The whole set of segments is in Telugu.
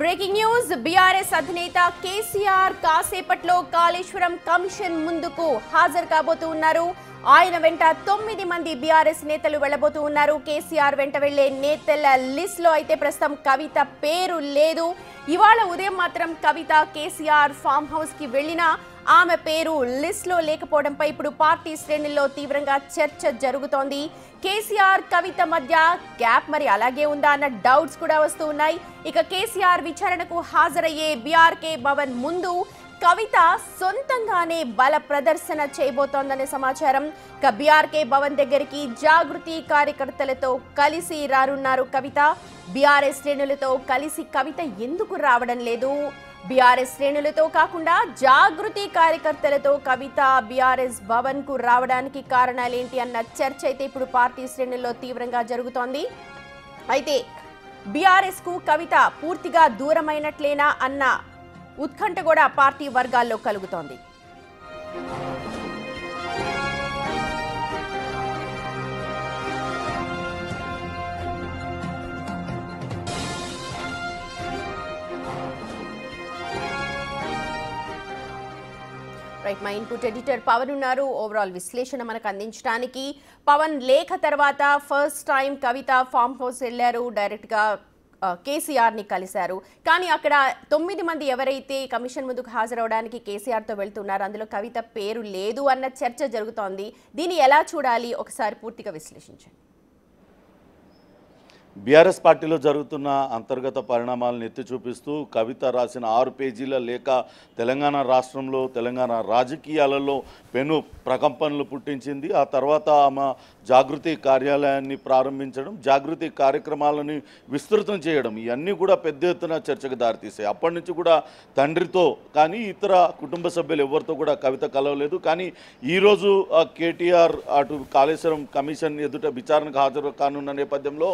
బ్రేకింగ్ న్యూస్ బీఆర్ఎస్ అధినేత కేసీఆర్ కాసేపట్లో కాళేశ్వరం కమిషన్ ముందుకు హాజరు కాబోతూ ఉన్నారు. ఆయన వెంట 9 మంది బీఆర్ఎస్ నేతలు వెళ్లబోతూ ఉన్నారు. కేసీఆర్ వెంట వెళ్లే నేతల లిస్ట్ లో అయితే ప్రస్తుతం కవిత పేరు లేదు. ఇవాళ ఉదయం మాత్రం కవిత కేసీఆర్ ఫామ్ హౌస్ కి వెళ్లినా ఆమె పేరు లిస్ట్ లో లేకపోవడంపై ఇప్పుడు పార్టీ శ్రేణుల్లో తీవ్రంగా చర్చ జరుగుతోంది. కేసీఆర్ కవిత మధ్య గ్యాప్ మరి అలాగే ఉందా అన్న డౌట్స్ కూడా వస్తూ ఉన్నాయి. ఇక కేసీఆర్ విచారణకు హాజరయ్యే బీఆర్కే భవన్ ముందు కవిత సొంతంగానే బల ప్రదర్శన చేయబోతోందనే సమాచారం. ఇక బీఆర్కే భవన్ దగ్గరికి జాగృతి కార్యకర్తలతో కలిసి రానున్నారు కవిత. బీఆర్ఎస్ శ్రేణులతో కలిసి కవిత ఎందుకు రావడం లేదు? బీఆర్ఎస్ శ్రేణులతో కాకుండా జాగృతి కార్యకర్తలతో కవిత బీఆర్ఎస్ భవన్ కు రావడానికి కారణాలేంటి అన్న చర్చ అయితే ఇప్పుడు పార్టీ శ్రేణుల్లో తీవ్రంగా జరుగుతోంది. అయితే బీఆర్ఎస్ కు కవిత పూర్తిగా దూరమైనట్లేనా అన్న ఉత్కంఠ కూడా పార్టీ వర్గాల్లో కలుగుతోంది. రైట్, మా ఇన్పుట్ ఎడిటర్ పవన్ ఉన్నారు ఓవరాల్ విశ్లేషణ మనకు అందించడానికి. పవన్, లేఖ తర్వాత ఫస్ట్ టైం కవిత ఫామ్ హౌస్ వెళ్ళారు, డైరెక్ట్గా కేసీఆర్ని కలిశారు. కానీ అక్కడ 9 మంది ఎవరైతే కమిషన్ ముందుకు హాజరవడానికి కేసీఆర్తో వెళ్తున్నారు అందులో కవిత పేరు లేదు అన్న చర్చ జరుగుతోంది. దీన్ని ఎలా చూడాలి, ఒకసారి పూర్తిగా విశ్లేషించండి. బీఆర్ఎస్ పార్టీలో జరుగుతున్న అంతర్గత పరిణామాలను ఎత్తి చూపిస్తూ కవిత రాసిన 6 పేజీల లేఖ తెలంగాణ రాష్ట్రంలో తెలంగాణ రాజకీయాలలో పెను ప్రకంపనలు పుట్టించింది. ఆ తర్వాత ఆమె జాగృతి కార్యాలయాన్ని ప్రారంభించడం, జాగృతి కార్యక్రమాలను విస్తృతం చేయడం, ఇవన్నీ కూడా పెద్ద ఎత్తున చర్చకు దారితీసాయి. అప్పటి నుంచి కూడా తండ్రితో కానీ ఇతర కుటుంబ సభ్యులు ఎవరితో కూడా కవిత కలవలేదు. కానీ ఈరోజు కేటీఆర్ అటు కాళేశ్వరం కమిషన్ ఎదుట విచారణకు హాజరు కానున్న నేపథ్యంలో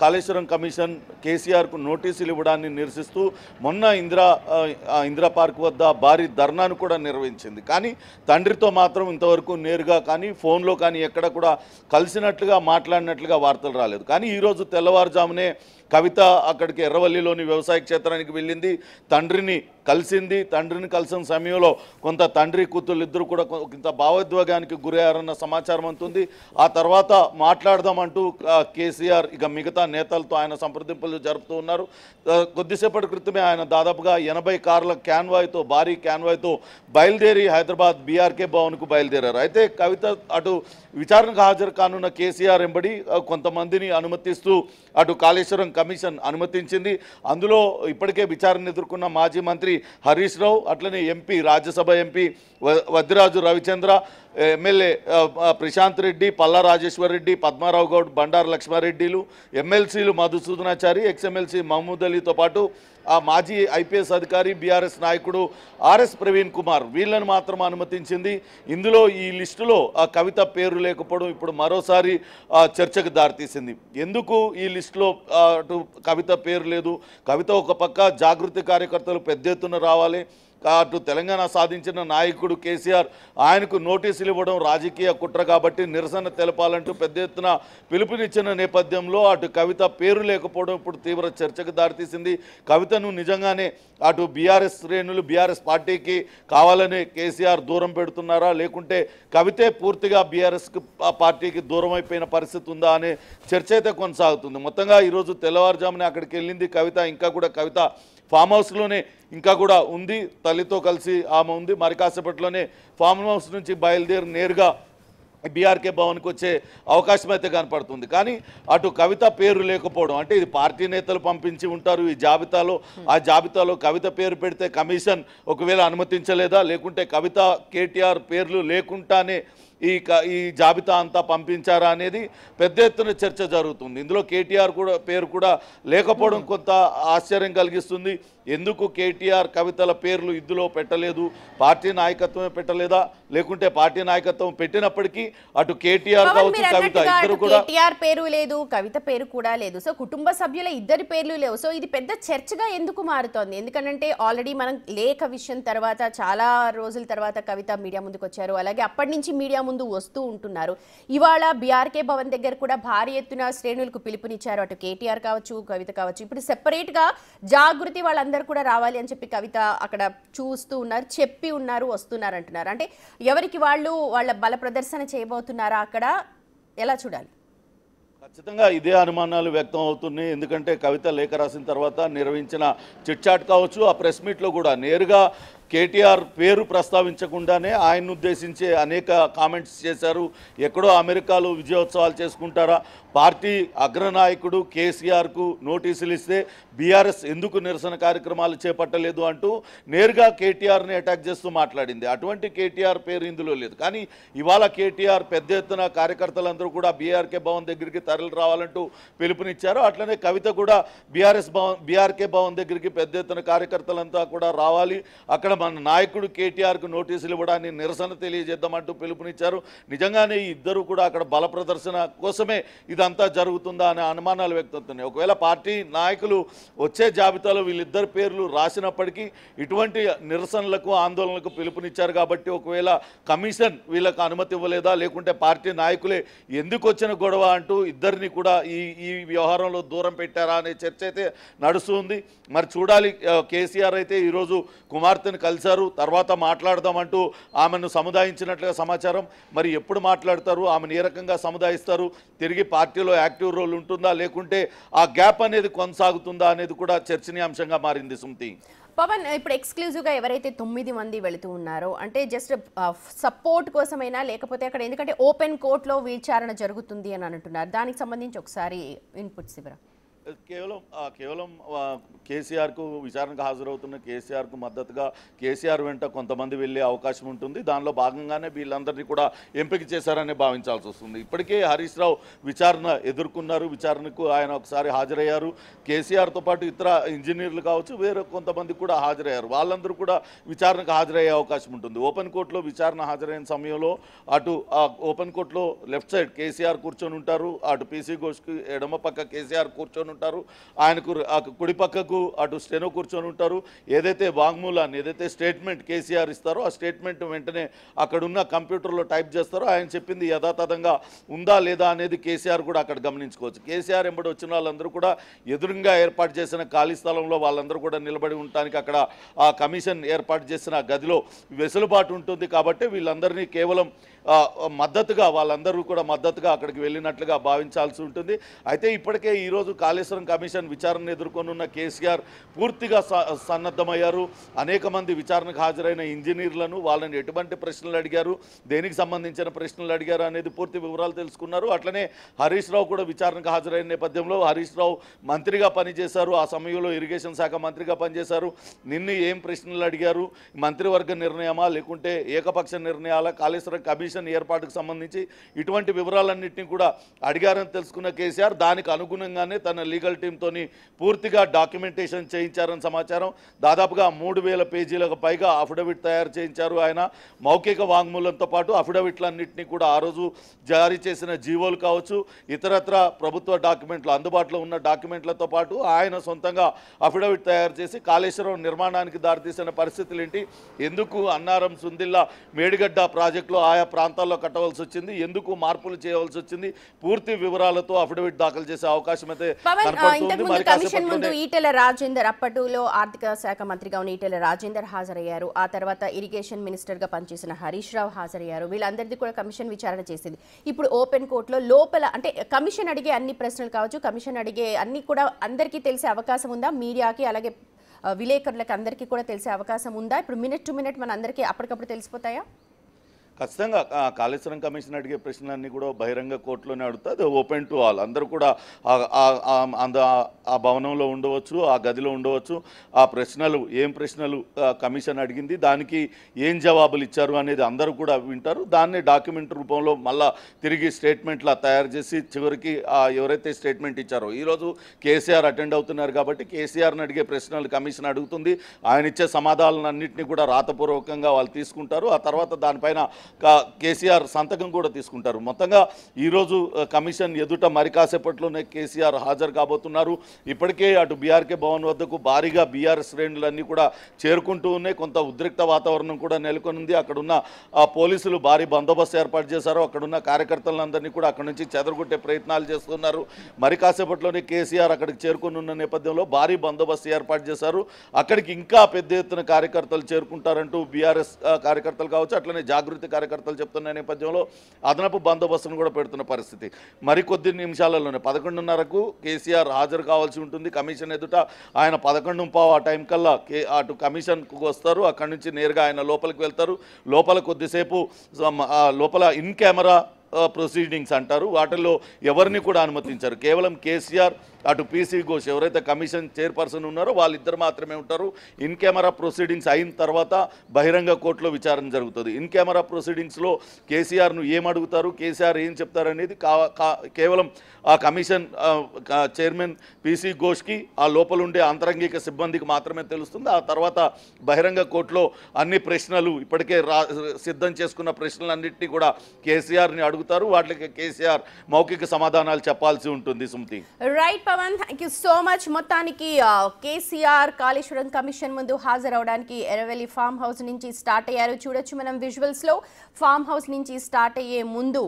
కాళేశ్వరం కమిషన్ కేసీఆర్కు నోటీసులు ఇవ్వడాన్ని నిరసిస్తూ మొన్న ఇందిరా పార్క్ వద్ద భారీ ధర్నాను కూడా నిర్వహించింది. కానీ తండ్రితో మాత్రం ఇంతవరకు నేరుగా కానీ ఫోన్లో కానీ ఎక్కడ కూడా కలిసినట్లుగా మాట్లాడినట్లుగా వార్తలు రాలేదు. కానీ ఈరోజు తెల్లవారుజామునే కవిత అక్కడికి ఎర్రవల్లిలోని వ్యవసాయ క్షేత్రానికి వెళ్ళింది, తండ్రిని కలిసింది. తండ్రిని కలిసిన సమయంలో కొంత తండ్రి కూతుళ్ళు ఇద్దరు కూడా కొంత భావోద్వేగానికి గురయ్యారన్న సమాచారం అందుతుంది. ఆ తర్వాత మాట్లాడదామంటూ కేసీఆర్ ఇక మిగతా నేతలతో ఆయన సంప్రదింపులు జరుపుతూ ఉన్నారు. కొద్దిసేపటి క్రితమే ఆయన దాదాపుగా 80 కార్ల క్యాన్వాయ్తో, భారీ క్యాన్వాయ్తో బయలుదేరి హైదరాబాద్ బీఆర్కే భవన్కు బయలుదేరారు. అయితే కవిత అటు విచారణకు హాజరు కానున్న కేసీఆర్ ఎంబడి కొంతమందిని అనుమతిస్తూ అటు కాళేశ్వరం కమిషన్ అనుమతించింది. అందులో ఇప్పటికే విచారణ ఎదుర్కొన్న మాజీ మంత్రి హరీష్ రావు, అట్లనే MP, Rajya Sabha MP Vaddiraju Ravichandra, MLA Prashanth Reddy, Palla Rajeshwar Reddy, Padma Rao Goud, Bandaru లక్ష్మారెడ్డిలు, ఎమ్మెల్సీలు మధుసూదనాచారి, ఎక్స్ఎమ్మెల్సీ మహమూద్ అలీతో పాటు ఆ మాజీ ఐపీఎస్ అధికారి బీఆర్ఎస్ నాయకుడు ఆర్ఎస్ ప్రవీణ్ కుమార్, వీళ్ళని మాత్రం అనుమతించింది. ఇందులో ఈ లిస్టులో కవిత పేరు లేకపోవడం ఇప్పుడు మరోసారి చర్చకు దారితీసింది. ఎందుకు ఈ లిస్టులో అటు కవిత పేరు లేదు? కవిత ఒక పక్క జాగృతి కార్యకర్తలు పెద్ద ఎత్తున రావాలి, అటు తెలంగాణ సాధించిన నాయకుడు కేసీఆర్ ఆయనకు నోటీసులు ఇవ్వడం రాజకీయ కుట్ర కాబట్టి నిరసన తెలపాలంటూ పెద్ద ఎత్తున పిలుపునిచ్చిన నేపథ్యంలో అటు కవిత పేరు లేకపోవడం ఇప్పుడు తీవ్ర చర్చకు దారితీసింది. కవితను నిజంగానే అటు బీఆర్ఎస్ శ్రేణులు, బీఆర్ఎస్ పార్టీకి కావాలని కేసీఆర్ దూరం పెడుతున్నారా, లేకుంటే కవితే పూర్తిగా బీఆర్ఎస్ పార్టీకి దూరం అయిపోయిన పరిస్థితి ఉందా అనే చర్చ అయితే కొనసాగుతుంది. మొత్తంగా ఈరోజు తెల్లవారుజామునే అక్కడికి వెళ్ళింది కవిత. ఇంకా కూడా కవిత ఫామ్ హౌస్లోనే ఇంకా కూడా ఉంది, తల్లితో కలిసి ఆమె ఉంది. మరి కాసేపట్లోనే ఫామ్ హౌస్ నుంచి బయలుదేరి నేరుగా బీఆర్కే భవన్కి వచ్చే అవకాశం అయితే కనపడుతుంది. కానీ అటు కవిత పేరు లేకపోవడం అంటే ఇది పార్టీ నేతలు పంపించి ఉంటారు ఈ జాబితాలో, ఆ జాబితాలో కవిత పేరు పెడితే కమిషన్ ఒకవేళ అనుమతించలేదా, లేకుంటే కవిత కేటీఆర్ పేర్లు లేకుండానే ఈ జాబితా అంతా పంపించారా అనేది పెద్ద ఎత్తున చర్చ జరుగుతుంది. ఇందులో కేటీఆర్ కూడా పేరు కూడా లేకపోవడం కొంత ఆశ్చర్యం కలిగిస్తుంది. ఎందుకు కేటీఆర్ కవితల పేర్లు ఇందులో పెట్టలేదు? పార్టీ నాయకత్వమే పెట్టలేదా, లేకుంటే పార్టీ నాయకత్వం పెట్టినప్పటికీ అటు కేటీఆర్ కావచ్చు కవిత ఇద్దరు కూడా కేటీఆర్ పేరు లేదు, కవిత పేరు కూడా లేదు. సో కుటుంబ సభ్యుల ఇద్దరి పేర్లు లేవు. సో ఇది పెద్ద చర్చగా ఎందుకు మారుతోంది? ఎందుకంటే ఆల్రెడీ మనం లేఖ విషయం తర్వాత చాలా రోజుల తర్వాత కవిత మీడియా ముందుకు వచ్చారు, అలాగే అప్పటి నుంచి మీడియా ముందు వస్తూ ఉంటున్నారు. ఇవాళ బీఆర్కే భవన్ దగ్గర కూడా భారీ ఎత్తున శ్రేణులకు పిలుపునిచ్చారు. అటు కేటీఆర్ కావచ్చు, కవిత కావచ్చు. ఇప్పుడు సెపరేట్గా జాగృతి వాళ్ళందరూ కూడా రావాలి అని చెప్పి కవిత అక్కడ చూస్తూ ఉన్నారు, చెప్పి ఉన్నారు, వస్తున్నారు అంటున్నారు. అంటే ఎవరికి వాళ్ళు వాళ్ళ బల ప్రదర్శన చేయబోతున్నారా అక్కడ, ఎలా చూడాలి? ఖచ్చితంగా ఇదే అనుమానాలు వ్యక్తం అవుతున్నాయి. ఎందుకంటే కవిత లేఖ రాసిన తర్వాత నిర్వహించిన చిట్ చాట్ కావచ్చు, ఆ ప్రెస్ మీట్లో కూడా నేరుగా కేటీఆర్ పేరు ప్రస్తావించకుండానే ఆయన్ను ఉద్దేశించి అనేక కామెంట్స్ చేశారు. ఎక్కడో అమెరికాలో విజయోత్సవాలు చేసుకుంటారా, పార్టీ అగ్రనాయకుడు కేసీఆర్కు నోటీసులు ఇస్తే బీఆర్ఎస్ ఎందుకు నిరసన కార్యక్రమాలు చేపట్టలేదు అంటూ నేరుగా కేటీఆర్ని అటాక్ చేస్తూ మాట్లాడింది. అటువంటి కేటీఆర్ పేరు ఇందులో లేదు. కానీ ఇవాళ కేటీఆర్ పెద్ద ఎత్తున కార్యకర్తలందరూ కూడా బీఆర్కే భవన్ దగ్గరికి తరలి రావాలంటూ పిలుపునిచ్చారు. అట్లనే కవిత కూడా బీఆర్కే భవన్ దగ్గరికి పెద్ద ఎత్తున కార్యకర్తలంతా కూడా రావాలి, అక్కడ మన నాయకుడు కేటీఆర్కు నోటీసులు ఇవ్వడాన్ని నిరసన తెలియజేద్దామంటూ పిలుపునిచ్చారు. నిజంగానే ఈ ఇద్దరు కూడా అక్కడ బల ప్రదర్శన కోసమే ఇదంతా జరుగుతుందా అనే అనుమానాలు వ్యక్తమవుతున్నాయి. ఒకవేళ పార్టీ నాయకులు వచ్చే జాబితాలో వీళ్ళిద్దరు పేర్లు రాసినప్పటికీ ఇటువంటి నిరసనలకు ఆందోళనలకు పిలుపునిచ్చారు కాబట్టి ఒకవేళ కమిషన్ వీళ్ళకు అనుమతి ఇవ్వలేదా, లేకుంటే పార్టీ నాయకులే ఎందుకు వచ్చిన గొడవ అంటూ ఇద్దరిని కూడా ఈ వ్యవహారంలో దూరం పెట్టారా అనే చర్చ అయితే నడుస్తుంది. మరి చూడాలి. కేసీఆర్ అయితే ఈరోజు కుమార్తెను కలిశారు, తర్వాత మాట్లాడదామంటూ ఆమెను సముదాయించినట్లుగా సమాచారం. మరి ఎప్పుడు మాట్లాడతారు, ఆమెను ఏ రకంగా సముదాయిస్తారు, తిరిగి పార్టీలో యాక్టివ్ రోల్ ఉంటుందా, లేకుంటే ఆ గ్యాప్ అనేది కొనసాగుతుందా అనేది కూడా చర్చనీయాంశంగా మారింది. సుమతి, పవన్, ఇప్పుడు ఎక్స్క్లూజివ్గా ఎవరైతే 9 మంది వెళుతూ ఉన్నారో, అంటే జస్ట్ సపోర్ట్ కోసమైనా, లేకపోతే అక్కడ ఎందుకంటే ఓపెన్ కోర్టులో విచారణ జరుగుతుంది అని అంటున్నారు, దానికి సంబంధించి ఒకసారి ఇన్పుట్స్ ఇవ్వరా? కేవలం కేసీఆర్కు విచారణకు హాజరవుతున్న కేసీఆర్కు మద్దతుగా కేసీఆర్ వెంట కొంతమంది వెళ్ళే అవకాశం ఉంటుంది. దానిలో భాగంగానే వీళ్ళందరినీ కూడా ఎంపిక చేశారని భావించాల్సి వస్తుంది. ఇప్పటికే హరీష్ రావు విచారణ ఎదుర్కొన్నారు, విచారణకు ఆయన ఒకసారి హాజరయ్యారు. కేసీఆర్తో పాటు ఇతర ఇంజనీర్లు కావచ్చు, వేరే కొంతమంది కూడా హాజరయ్యారు. వాళ్ళందరూ కూడా విచారణకు హాజరయ్యే అవకాశం ఉంటుంది. ఓపెన్ కోర్టులో విచారణ హాజరైన సమయంలో అటు ఓపెన్ కోర్టులో లెఫ్ట్ సైడ్ కేసీఆర్ కూర్చొని ఉంటారు, అటు పీసీ ఘోష్కి ఎడమ పక్క కేసీఆర్ కూర్చొని ఉంటారు, ఆయనకు కుడి పక్కకు అటు స్టెనో కూర్చొని ఉంటారు. ఏదైతే వాంగ్మూలాన్ని, ఏదైతే స్టేట్మెంట్ కేసీఆర్ ఇస్తారో ఆ స్టేట్మెంట్ వెంటనే అక్కడున్న కంప్యూటర్లో టైప్ చేస్తారో ఆయన చెప్పింది యథాతథంగా ఉందా లేదా అనేది కేసీఆర్ కూడా అక్కడ గమనించుకోవచ్చు. కేసీఆర్ ఎంబడి వచ్చిన వాళ్ళందరూ కూడా ఎదురుగా ఏర్పాటు చేసిన ఖాళీ స్థలంలో వాళ్ళందరూ కూడా నిలబడి ఉండటానికి అక్కడ ఆ కమిషన్ ఏర్పాటు చేసిన గదిలో వెసులుబాటు ఉంటుంది. కాబట్టి వీళ్ళందరినీ కేవలం మద్దతుగా, వాళ్ళందరూ కూడా మద్దతుగా అక్కడికి వెళ్ళినట్లుగా భావించాల్సి ఉంటుంది. అయితే ఇప్పటికే ఈరోజు కాళేశ్వరం కమిషన్ విచారణ ఎదుర్కొనున్న కేసీఆర్ పూర్తిగా సన్నద్ధమయ్యారు. అనేక మంది విచారణకు హాజరైన ఇంజనీర్లను, వాళ్ళని ఎటువంటి ప్రశ్నలు అడిగారు, దేనికి సంబంధించిన ప్రశ్నలు అడిగారు అనేది పూర్తి వివరాలు తెలుసుకున్నారు. అట్లనే హరీష్ రావు కూడా విచారణకు హాజరైన నేపథ్యంలో హరీష్ రావు మంత్రిగా పనిచేశారు, ఆ సమయంలో ఇరిగేషన్ శాఖ మంత్రిగా పనిచేశారు. నిన్ను ఏం ప్రశ్నలు అడిగారు, మంత్రివర్గ నిర్ణయమా లేకుంటే ఏకపక్ష నిర్ణయాల, కాళేశ్వరం కమిషన్ ఏర్పాటుకు సంబంధించి ఇటువంటి వివరాలన్నింటినీ కూడా అడిగారని తెలుసుకున్న కేసీఆర్ దానికి అనుగుణంగానే తన లీగల్ టీంతోని పూర్తిగా డాక్యుమెంటేషన్ చేయించారని సమాచారం. దాదాపుగా 3000 పేజీలకు పైగా అఫిడవిట్ తయారు చేయించారు ఆయన. మౌఖిక వాంగ్మూలంతో పాటు అఫిడవిట్లన్నింటినీ కూడా ఆ రోజు జారీ చేసిన జీవోలు కావచ్చు, ఇతరత్ర ప్రభుత్వ డాక్యుమెంట్లు, అందుబాటులో ఉన్న డాక్యుమెంట్లతో పాటు ఆయన సొంతంగా అఫిడవిట్ తయారు చేసి కాళేశ్వరం నిర్మాణానికి దారితీసిన పరిస్థితులు ఏంటి, ఎందుకు అన్నారం, సుందిల్లా, మేడిగడ్డ ప్రాజెక్టులో ఆయా ప్రాంతాల్లో కట్టవలసి వచ్చింది, ఎందుకు మార్పులు చేయవలసి వచ్చింది, పూర్తి వివరాలతో అఫిడవిట్ దాఖలు చేసే అవకాశం అయితే ఇంతకుముందు కమిషన్ ముందు ఈటెల రాజేందర్, అప్పటిలో ఆర్థిక శాఖ మంత్రిగా ఉన్న ఈటెల రాజేందర్ హాజరయ్యారు. ఆ తర్వాత ఇరిగేషన్ మినిస్టర్ గా పనిచేసిన హరీష్ రావు హాజరయ్యారు. వీళ్ళందరిది కూడా కమిషన్ విచారణ చేసింది. ఇప్పుడు ఓపెన్ కోర్టులో లోపల అంటే కమిషన్ అడిగే అన్ని ప్రశ్నలు కావచ్చు, కమిషన్ అడిగే అన్ని కూడా అందరికీ తెలిసే అవకాశం ఉందా? మీడియాకి అలాగే విలేకరులకు అందరికీ కూడా తెలిసే అవకాశం ఉందా? ఇప్పుడు మినిట్ టు మినిట్ మన అందరికీ అప్పటికప్పుడు తెలిసిపోతాయా? ఖచ్చితంగా కాళేశ్వరం కమిషన్ అడిగే ప్రశ్నలన్నీ కూడా బహిరంగ కోర్టులోనే అడుగుతుంది. అది ఓపెన్ టు ఆల్. అందరూ కూడా ఆ భవనంలో ఉండవచ్చు, ఆ గదిలో ఉండవచ్చు. ఆ ప్రశ్నలు, ఏం ప్రశ్నలు కమిషన్ అడిగింది, దానికి ఏం జవాబులు ఇచ్చారు అనేది అందరూ కూడా వింటారు. దాన్ని డాక్యుమెంట్ రూపంలో మళ్ళా తిరిగి స్టేట్మెంట్లా తయారు చేసి చివరికి ఎవరైతే స్టేట్మెంట్ ఇచ్చారో, ఈరోజు కేసీఆర్ అటెండ్ అవుతున్నారు కాబట్టి కేసీఆర్ని అడిగే ప్రశ్నలు కమిషన్ అడుగుతుంది. ఆయన ఇచ్చే సమాధానాలన్నింటినీ కూడా రాతపూర్వకంగా వాళ్ళు తీసుకుంటారు. ఆ తర్వాత దానిపైన కేసీఆర్ సంతకం కూడా తీసుకుంటారు. మొత్తంగా ఈరోజు కమిషన్ ఎదుట మరి కాసేపట్లోనే కేసీఆర్ హాజరు కాబోతున్నారు. ఇప్పటికే అటు బీఆర్కే భవన్ వద్దకు భారీగా బీఆర్ఎస్ శ్రేణులన్నీ కూడా చేరుకుంటూ ఉన్నాయి. కొంత ఉద్రిక్త వాతావరణం కూడా నెలకొనుంది. అక్కడున్న పోలీసులు భారీ బందోబస్తు ఏర్పాటు చేశారు. అక్కడున్న కార్యకర్తలందరినీ కూడా అక్కడి నుంచి చెదరగొట్టే ప్రయత్నాలు చేస్తున్నారు. మరి కాసేపట్లోనే కేసీఆర్ అక్కడికి చేరుకున్న నేపథ్యంలో భారీ బందోబస్తు ఏర్పాటు చేశారు. అక్కడికి ఇంకా పెద్ద ఎత్తున కార్యకర్తలు చేరుకుంటారంటూ బీఆర్ఎస్ కార్యకర్తలు కావచ్చు, అట్లనే జాగృతి కార్యకర్తలు చెప్తున్న నేపథ్యంలో అదనపు బందోబస్తును కూడా పెడుతున్న పరిస్థితి. మరికొద్ది నిమిషాలలోనే 11:30కు కేసీఆర్ హాజరు కావాల్సి ఉంటుంది కమిషన్ ఎదుట. ఆయన 11:15 ఆ టైం కల్లా అటు కమిషన్కు వస్తారు. అక్కడి నుంచి నేరుగా ఆయన లోపలికి వెళ్తారు. లోపల కొద్దిసేపు లోపల ఇన్ కెమెరా ప్రొసీడింగ్స్ అంటారు, వాటిల్లో ఎవరిని కూడా అనుమతించారు. కేవలం కేసీఆర్ అటు పీసీ ఘోష్ ఎవరైతే కమిషన్ చైర్పర్సన్ ఉన్నారో వాళ్ళిద్దరు మాత్రమే ఉంటారు. ఇన్ కెమెరా ప్రొసీడింగ్స్ అయిన తర్వాత బహిరంగ కోర్టులో విచారణ జరుగుతుంది. ఇన్ కెమెరా ప్రొసీడింగ్స్లో కేసీఆర్ను ఏం అడుగుతారు, కేసీఆర్ ఏం చెప్తారు అనేది కేవలం ఆ కమిషన్ చైర్మన్ పీసీ ఘోష్కి ఆ లోపల ఉండే అంతరంగిక సిబ్బందికి మాత్రమే తెలుస్తుంది. ఆ తర్వాత బహిరంగ కోర్టులో అన్ని ప్రశ్నలు ఇప్పటికే సిద్ధం చేసుకున్న ప్రశ్నలన్నింటినీ కూడా కేసీఆర్ని అడుగుతారు. వాటికి కేసీఆర్ మౌఖిక సమాధానాలు చెప్పాల్సి ఉంటుంది. Sumathi. Right Pavan, thank you so much. మొత్తానికి కేసీఆర్ కాళేశ్వరం కమిషన్ ముందు హాజరవడానికి ఎర్రవెల్లి ఫామ్ హౌస్ నుంచి స్టార్ట్ అయ్యారు. చూడొచ్చు మనం విజువల్స్ లో. ఫామ్ హౌస్ నుంచి స్టార్ట్ అయ్యే ముందు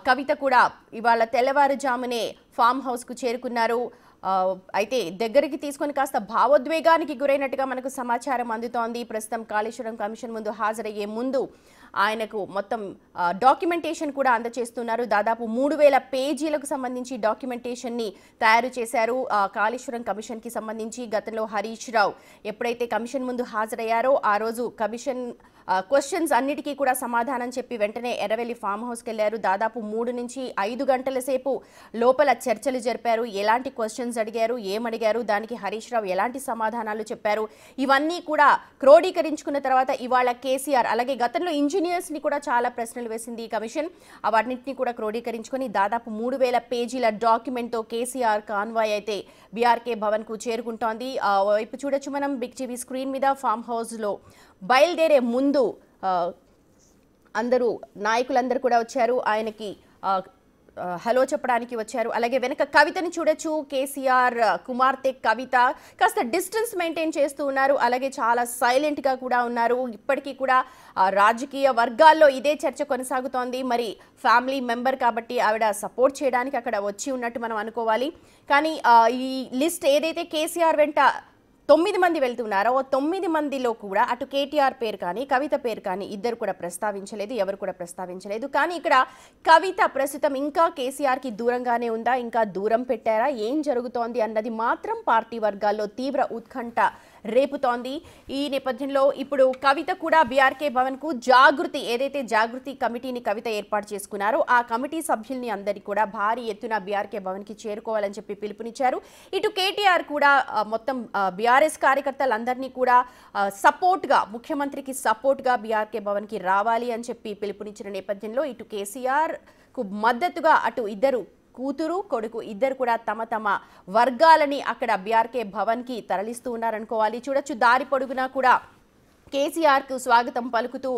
కవిత కూడా ఇవాళ తెల్లవారుజామునే ఫామ్ హౌస్ కు చేరుకున్నారు. అయితే దగ్గరికి తీసుకొని కాస్త భావోద్వేగానికి గురైనట్టుగా మనకు సమాచారం అందుతోంది. ప్రస్తుతం కాళేశ్వరం కమిషన్ ముందు హాజరయ్యే ముందు ఆయనకు మొత్తం డాక్యుమెంటేషన్ కూడా అందజేస్తున్నారు. దాదాపు 3000 పేజీలకు సంబంధించి డాక్యుమెంటేషన్ని తయారు చేశారు. కాళేశ్వరం కమిషన్కి సంబంధించి గతంలో హరీష్ రావు ఎప్పుడైతే కమిషన్ ముందు హాజరయ్యారో ఆ రోజు కమిషన్ క్వశ్చన్స్ అన్నిటికీ కూడా సమాధానం చెప్పి వెంటనే ఎర్రవెల్లి ఫామ్ హౌస్కి వెళ్ళారు. దాదాపు 3 నుంచి 5 గంటల సేపు లోపల చర్చలు జరిపారు. ఎలాంటి క్వశ్చన్స్ అడిగారు, ఏమడిగారు, దానికి హరీష్ రావు ఎలాంటి సమాధానాలు చెప్పారు, ఇవన్నీ కూడా క్రోడీకరించుకున్న తర్వాత ఇవాళ కేసీఆర్ అలాగే గతంలో ఇంజనీర్స్ని కూడా చాలా ప్రశ్నలు వేసింది ఈ కమిషన్. వాటిని కూడా క్రోడీకరించుకొని దాదాపు 3000 పేజీల డాక్యుమెంట్తో కేసీఆర్ కాన్వాయ్ అయితే బీఆర్కే భవన్కు చేరుకుంటోంది. వైపు చూడొచ్చు మనం బిగ్ టీవీ స్క్రీన్ మీద. ఫామ్ హౌస్లో బయలుదేరే ముందు అందరూ నాయకులందరూ కూడా వచ్చారు. ఆయనకి హలో చెప్పడానికి వచ్చారు. అలాగే వెనక కవితని చూడొచ్చు. కేసీఆర్ కుమార్తె కవిత కాస్త డిస్టెన్స్ మెయింటైన్ చేస్తూ ఉన్నారు. అలాగే చాలా సైలెంట్గా కూడా ఉన్నారు. ఇప్పటికీ కూడా రాజకీయ వర్గాల్లో ఇదే చర్చ కొనసాగుతోంది. మరి ఫ్యామిలీ మెంబర్ కాబట్టి ఆవిడ సపోర్ట్ చేయడానికి అక్కడ వచ్చి ఉన్నట్టు మనం అనుకోవాలి. కానీ ఈ లిస్ట్ ఏదైతే కేసీఆర్ వెంట 9 మంది వెళ్తున్నారో 9 మందిలో కూడా అటు కేటీఆర్ పేరు కానీ కవిత పేరు కానీ ఇద్దరు కూడా ప్రస్తావించలేదు, ఎవరు కూడా ప్రస్తావించలేదు. కానీ ఇక్కడ కవిత ప్రస్తుతం ఇంకా కేసీఆర్కి దూరంగానే ఉందా, ఇంకా దూరం పెట్టారా, ఏం జరుగుతోంది అన్నది మాత్రం పార్టీ వర్గాల్లో తీవ్ర ఉత్కంఠ రేపుతోంది. ఈ నేపథ్యంలో ఇప్పుడు కవిత కూడా బీఆర్కే భవన్కు జాగృతి ఏదైతే జాగృతి కమిటీని కవిత ఏర్పాటు చేసుకున్నారో ఆ కమిటీ సభ్యుల్ని అందరికీ కూడా భారీ ఎత్తున బీఆర్కే భవన్కి చేరుకోవాలని చెప్పి పిలుపునిచ్చారు. ఇటు కేటీఆర్ కూడా మొత్తం బీఆర్ఎస్ కార్యకర్తలందరినీ కూడా సపోర్ట్గా ముఖ్యమంత్రికి సపోర్ట్గా బీఆర్కే భవన్కి రావాలి అని చెప్పి పిలుపునిచ్చిన నేపథ్యంలో ఇటు కేసీఆర్కు మద్దతుగా అటు ఇద్దరు కూతురు కొడుకు ఇద్దరు కూడా తమ తమ వర్గాలని అక్కడ బీఆర్కే భవన్కి తరలిస్తూ ఉన్నారనుకోవాలి. చూడొచ్చు దారి పొడుగునా కూడా కేసీఆర్కు స్వాగతం పలుకుతూ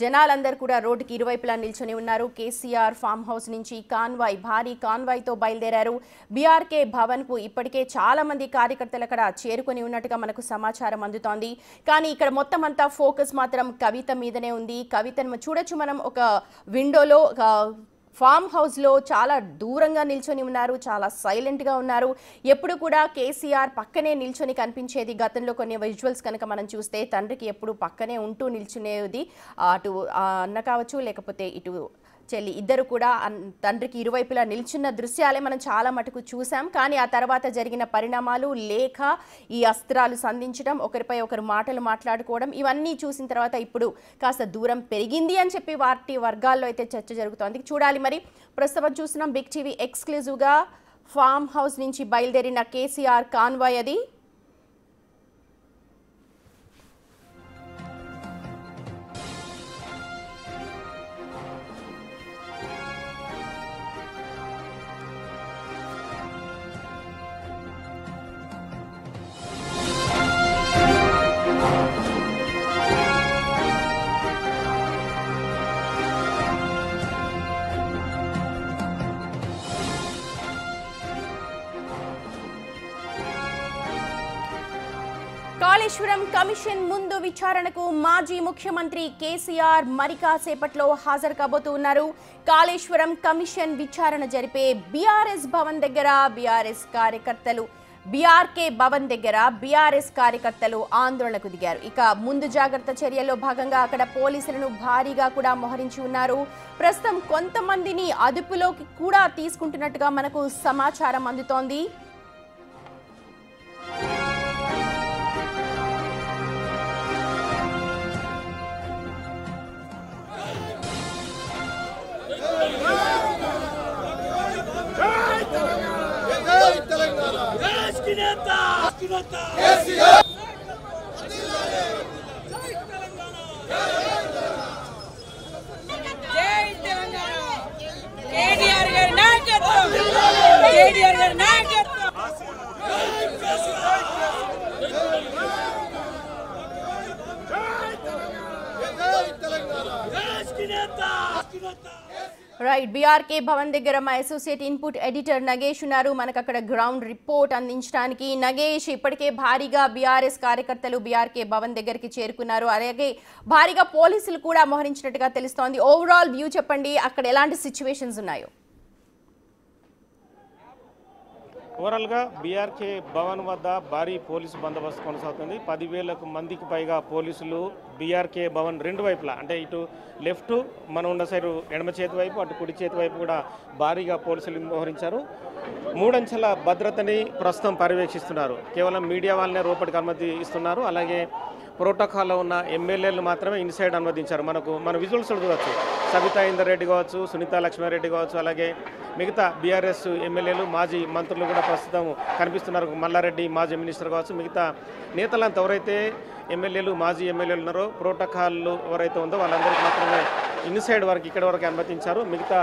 జనాలందరూ కూడా రోడ్డుకి ఇరువైపులా నిల్చొని ఉన్నారు. కేసీఆర్ ఫామ్ హౌస్ నుంచి కాన్వాయ్ భారీ కాన్వాయ్తో బయలుదేరారు. బీఆర్కే భవన్కు ఇప్పటికే చాలా మంది కార్యకర్తలు అక్కడ చేరుకొని ఉన్నట్టుగా మనకు సమాచారం అందుతోంది. కానీ ఇక్కడ మొత్తం అంతా ఫోకస్ మాత్రం కవిత మీదనే ఉంది. కవితను చూడొచ్చు మనం ఒక విండోలో. ఫామ్ హౌస్లో చాలా దూరంగా నిల్చొని ఉన్నారు, చాలా సైలెంట్గా ఉన్నారు. ఎప్పుడు కూడా కేసీఆర్ పక్కనే నిల్చొని కనిపించేది. గతంలో కొన్ని విజువల్స్ కనుక మనం చూస్తే తండ్రికి ఎప్పుడు పక్కనే ఉంటూ నిల్చునేది. అటు అన్న కావచ్చు లేకపోతే ఇటు చెల్లి ఇద్దరు కూడా తండ్రికి ఇరువైపులా నిల్చున్న దృశ్యాలే మనం చాలా మటుకు చూసాం. కానీ ఆ తర్వాత జరిగిన పరిణామాలు లేఖ ఈ అస్త్రాలు సంధించడం, ఒకరిపై ఒకరు మాటలు మాట్లాడుకోవడం ఇవన్నీ చూసిన తర్వాత ఇప్పుడు కాస్త దూరం పెరిగింది అని చెప్పి పార్టీ వర్గాల్లో అయితే చర్చ జరుగుతోంది. చూడాలి మరి. ప్రస్తుతం చూస్తున్నాం బిగ్ టీవీ ఎక్స్క్లూజివ్గా ఫామ్ హౌస్ నుంచి బయలుదేరిన కేసీఆర్ కాన్వాయ్ అది. కాళేశ్వరం కమిషన్ ముందు విచారణకు మాజీ ముఖ్యమంత్రి కేసీఆర్ మరి కాసేపట్లో హాజరు కాబోతున్నారు. కాళేశ్వరం కమిషన్ విచారణ జరిపే బీఆర్ఎస్ భవన్ దగ్గర బీఆర్కే భవన్ దగ్గర బీఆర్ఎస్ కార్యకర్తలు ఆందోళనకు దిగారు. ఇక ముందు జాగ్రత్త చర్యల్లో భాగంగా అక్కడ పోలీసులను భారీగా కూడా మోహరించి ఉన్నారు. ప్రస్తుతం కొంతమందిని అదుపులోకి కూడా తీసుకుంటున్నట్టుగా మనకు సమాచారం అందుతోంది. రైట్, బీఆర్కే భవన్ దగ్గర మా అసోసియేట్ ఇన్పుట్ ఎడిటర్ నగేష్ ఉన్నారు. మనకు అక్కడ గ్రౌండ్ రిపోర్ట్ అందించడానికి. నగేష్, ఇప్పటికే భారీగా బీఆర్ఎస్ కార్యకర్తలు బీఆర్కే భవన్ దగ్గరికి చేరుకున్నారు. అలాగే భారీగా పోలీసులు కూడా మోహరించినట్టుగా తెలుస్తోంది. ఓవరాల్ వ్యూ చెప్పండి, అక్కడ ఎలాంటి సిచ్యువేషన్స్ ఉన్నాయో. ఓవరాల్గా బీఆర్కే భవన్ వద్ద భారీ పోలీసు బందోబస్తు కొనసాగుతుంది. 10,000 మందికి పైగా పోలీసులు బీఆర్కే భవన్ రెండు వైపులా, అంటే ఇటు లెఫ్ట్ మనం ఉన్న సైడ్ ఎడమ చేతి వైపు, అటు కుడి చేతి వైపు కూడా భారీగా పోలీసులు మోహరించారు. 3 అంచెల భద్రతని ప్రస్తుతం పర్యవేక్షిస్తున్నారు. కేవలం మీడియా వాళ్ళనే లోపలికి అనుమతి ఇస్తున్నారు. అలాగే ప్రోటోకాల్లో ఉన్న ఎమ్మెల్యేలు మాత్రమే ఇన్సైడ్ అనుమతించారు. మన విజువల్స్ చూడవచ్చు. సబితా ఇందర్ రెడ్డి కావచ్చు, సునీత లక్ష్మారెడ్డి కావచ్చు, అలాగే మిగతా బీఆర్ఎస్ ఎమ్మెల్యేలు, మాజీ మంత్రులు కూడా ప్రస్తుతం కనిపిస్తున్నారు. మల్లారెడ్డి మాజీ మినిస్టర్ కావచ్చు, మిగతా నేతలంతా ఎవరైతే ఎమ్మెల్యేలు, మాజీ ఎమ్మెల్యేలు ఉన్నారో, ప్రోటోకాల్లో ఎవరైతే ఉందో వాళ్ళందరికీ మాత్రమే ఇన్సైడ్ వరకు, ఇక్కడ వరకు అనుమతించారు. మిగతా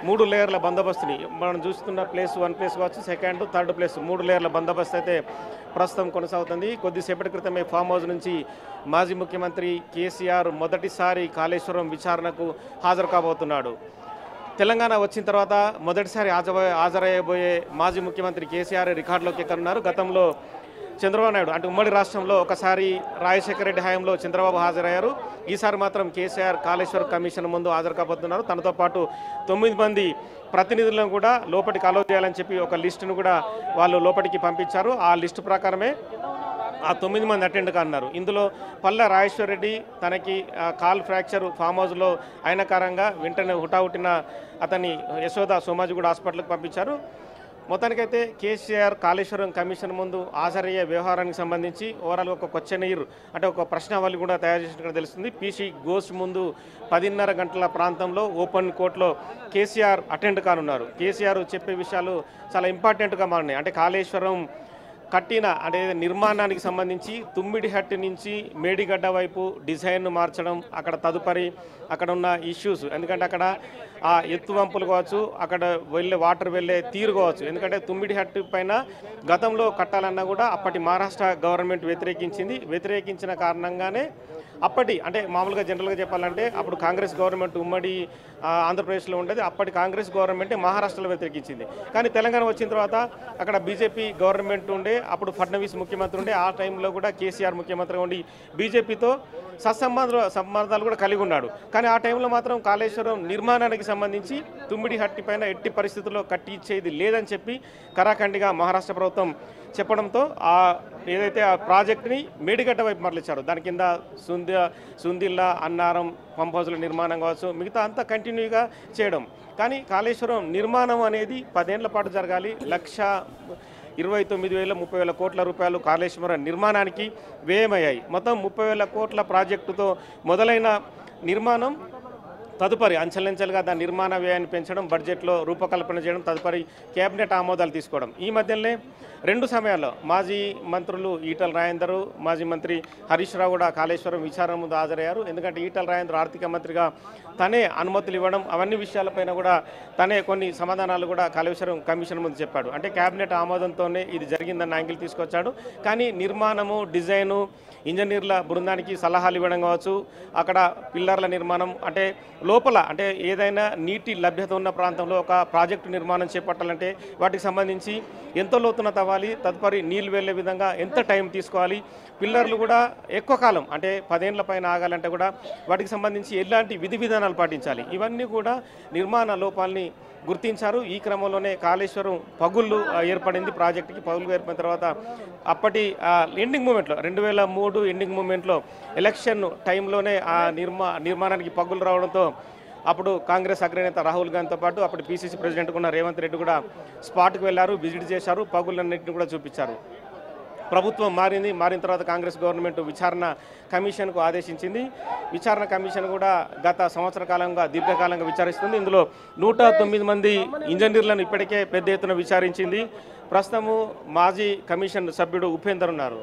3 లేయర్ల బందోబస్తుని మనం చూస్తున్న ప్లేస్ 1 ప్లేస్ కావచ్చు, సెకండ్, థర్డ్ ప్లేస్ 3 లేయర్ల బందోబస్తు అయితే ప్రస్తుతం కొనసాగుతుంది. కొద్దిసేపటి క్రితమే ఫామ్ హౌస్ నుంచి మాజీ ముఖ్యమంత్రి కేసీఆర్ మొదటిసారి కాళేశ్వరం విచారణకు హాజరు కాబోతున్నాడు. తెలంగాణ వచ్చిన తర్వాత మొదటిసారి హాజరయ్యబోయే మాజీ ముఖ్యమంత్రి కేసీఆర్ రికార్డులోకి ఎక్కనున్నారు. గతంలో చంద్రబాబు నాయుడు, అంటే ఉమ్మడి రాష్ట్రంలో ఒకసారి రాజశేఖర రెడ్డి హయాంలో చంద్రబాబు హాజరయ్యారు. ఈసారి మాత్రం కేసీఆర్ కాళేశ్వరం కమిషన్ ముందు హాజరు కాబోతున్నారు. తనతో పాటు 9 మంది ప్రతినిధులను కూడా లోపలికి అలో చేయాలని చెప్పి ఒక లిస్టును కూడా వాళ్ళు లోపలికి పంపించారు. ఆ లిస్టు ప్రకారమే ఆ 9 మంది అటెండ్ కాన్నారు. ఇందులో పల్లా రాజేశ్వర్ రెడ్డి తనకి కాల్ ఫ్రాక్చర్ ఫామ్ హౌస్లో అయిన కారణంగా వెంటనే హుటాహుటిన అతన్ని యశోద సోమాజిగూడ హాస్పిటల్కి పంపించారు. మొత్తానికైతే కేసీఆర్ కాళేశ్వరం కమిషన్ ముందు హాజరయ్యే వ్యవహారానికి సంబంధించి ఓవరాల్గా ఒక క్వశ్చనీర్, అంటే ఒక ప్రశ్నావళి కూడా తయారు చేసినట్టు తెలుస్తుంది. పీసీ ఘోష్ ముందు 10:30 గంటల ప్రాంతంలో ఓపెన్ కోర్టులో కేసీఆర్ అటెండ్ కానున్నారు. కేసీఆర్ చెప్పే విషయాలు చాలా ఇంపార్టెంట్గా మారినాయి. అంటే కాళేశ్వరం కట్టిన, అంటే నిర్మాణానికి సంబంధించి తుమ్మిడిహట్టి నుంచి మేడిగడ్డ వైపు డిజైన్ను మార్చడం, అక్కడ తదుపరి అక్కడ ఉన్న ఇష్యూస్, ఎందుకంటే అక్కడ ఆ ఎత్తు వంపులు కావచ్చు, అక్కడ వాటర్ వెళ్ళే తీరు కావచ్చు. ఎందుకంటే తుమ్మిడిహట్టి పైన గతంలో కట్టాలన్నా కూడా అప్పటి మహారాష్ట్ర గవర్నమెంట్ వ్యతిరేకించిన కారణంగానే అప్పటి, అంటే మామూలుగా జనరల్గా చెప్పాలంటే అప్పుడు కాంగ్రెస్ గవర్నమెంట్ ఉమ్మడి ఆంధ్రప్రదేశ్లో ఉండేది. అప్పటి కాంగ్రెస్ గవర్నమెంటే మహారాష్ట్రలో వ్యతిరేకించింది. కానీ తెలంగాణ వచ్చిన తర్వాత అక్కడ బీజేపీ గవర్నమెంట్ ఉండే, అప్పుడు ఫడ్నవీస్ ముఖ్యమంత్రి ఉండే. ఆ టైంలో కూడా కేసీఆర్ ముఖ్యమంత్రిగా ఉండి బీజేపీతో సంబంధాలు కూడా కలిగి ఉన్నాడు. కానీ ఆ టైంలో మాత్రం కాళేశ్వరం నిర్మాణానికి సంబంధించి తుమ్మిడిహట్టి పైన ఎట్టి పరిస్థితుల్లో కట్టి ఇచ్చేది లేదని చెప్పి కరాఖండిగా మహారాష్ట్ర ప్రభుత్వం చెప్పడంతో ఏదైతే ఆ ప్రాజెక్ట్ని మేడిగడ్డ వైపు మరలించారు. దాని కింద సుందిల్లా, అన్నారం, పంప్ హౌస్ల నిర్మాణం కావచ్చు, మిగతా అంతా కంటిన్యూగా చేయడం. కానీ కాళేశ్వరం నిర్మాణం అనేది 10 ఏళ్ల పాటు జరగాలి. 1,29,000 30,000 కోట్ల రూపాయలు కాళేశ్వరం నిర్మాణానికి వ్యయమయ్యాయి. మొత్తం 30,000 కోట్ల ప్రాజెక్టుతో మొదలైన నిర్మాణం తదుపరి అంచెలంచెలుగా దాని నిర్మాణ వ్యయాన్ని పెంచడం, బడ్జెట్లో రూపకల్పన చేయడం, తదుపరి కేబినెట్ ఆమోదాలు తీసుకోవడం. ఈ మధ్యలోనే 2 సమయాల్లో మాజీ మంత్రులు ఈటల రాజేందర్, మాజీ మంత్రి హరీష్ రావు కూడా కాళేశ్వరం విచారణ ముందు హాజరయ్యారు. ఎందుకంటే ఈటల రాజేందర్ ఆర్థిక మంత్రిగా తనే అనుమతులు ఇవ్వడం, అవన్నీ విషయాలపైన కూడా తనే కొన్ని సమాధానాలు కూడా కాళేశ్వరం కమిషన్ ముందు చెప్పాడు. అంటే కేబినెట్ ఆమోదంతోనే ఇది జరిగిందన్న యాంగిల్ తీసుకొచ్చాడు. కానీ నిర్మాణము, డిజైను, ఇంజనీర్ల బృందానికి సలహాలు ఇవ్వడం కావచ్చు, అక్కడ పిల్లర్ల నిర్మాణం, అంటే లోపల అంటే ఏదైనా నీటి లభ్యత ఉన్న ప్రాంతంలో ఒక ప్రాజెక్టు నిర్మాణం చేపట్టాలంటే వాటికి సంబంధించి ఎంత లోతున తవ్వాలి, తదుపరి నీళ్ళు వెళ్ళే విధంగా ఎంత టైం తీసుకోవాలి, పిల్లర్లు కూడా ఎక్కువ కాలం అంటే 10 ఏళ్ల పైన ఆగాలంటే కూడా వాటికి సంబంధించి ఎలాంటి విధి విధానాలు పాటించాలి, ఇవన్నీ కూడా నిర్మాణ లోపాలని గుర్తించారు. ఈ క్రమంలోనే కాళేశ్వరం పగుళ్ళు ఏర్పడింది. ప్రాజెక్టుకి పగుళ్ళు ఏర్పడిన తర్వాత అప్పటి ఎండింగ్ మూమెంట్లో 2003 ఎండింగ్ మూమెంట్లో ఎలక్షన్ టైంలోనే ఆ నిర్మాణానికి పగుళ్ళు రావడంతో అప్పుడు కాంగ్రెస్ అగ్రనేత రాహుల్ గాంధీతో పాటు అప్పుడు పీసీసీ ప్రెసిడెంట్ ఉన్న రేవంత్ రెడ్డి కూడా స్పాట్కి వెళ్ళారు, విజిట్ చేశారు, పగుళ్ళన్నింటినీ కూడా చూపించారు. ప్రభుత్వం మారిన తర్వాత కాంగ్రెస్ గవర్నమెంట్ విచారణ కమిషన్కు ఆదేశించింది. విచారణ కమిషన్ కూడా గత సంవత్సర కాలంగా దీర్ఘకాలంగా విచారిస్తుంది. ఇందులో 109 మంది ఇంజనీర్లను ఇప్పటికే పెద్ద ఎత్తున విచారించింది. ప్రస్తుతము మాజీ కమిషన్ సభ్యుడు ఉపేందర్ ఉన్నారు.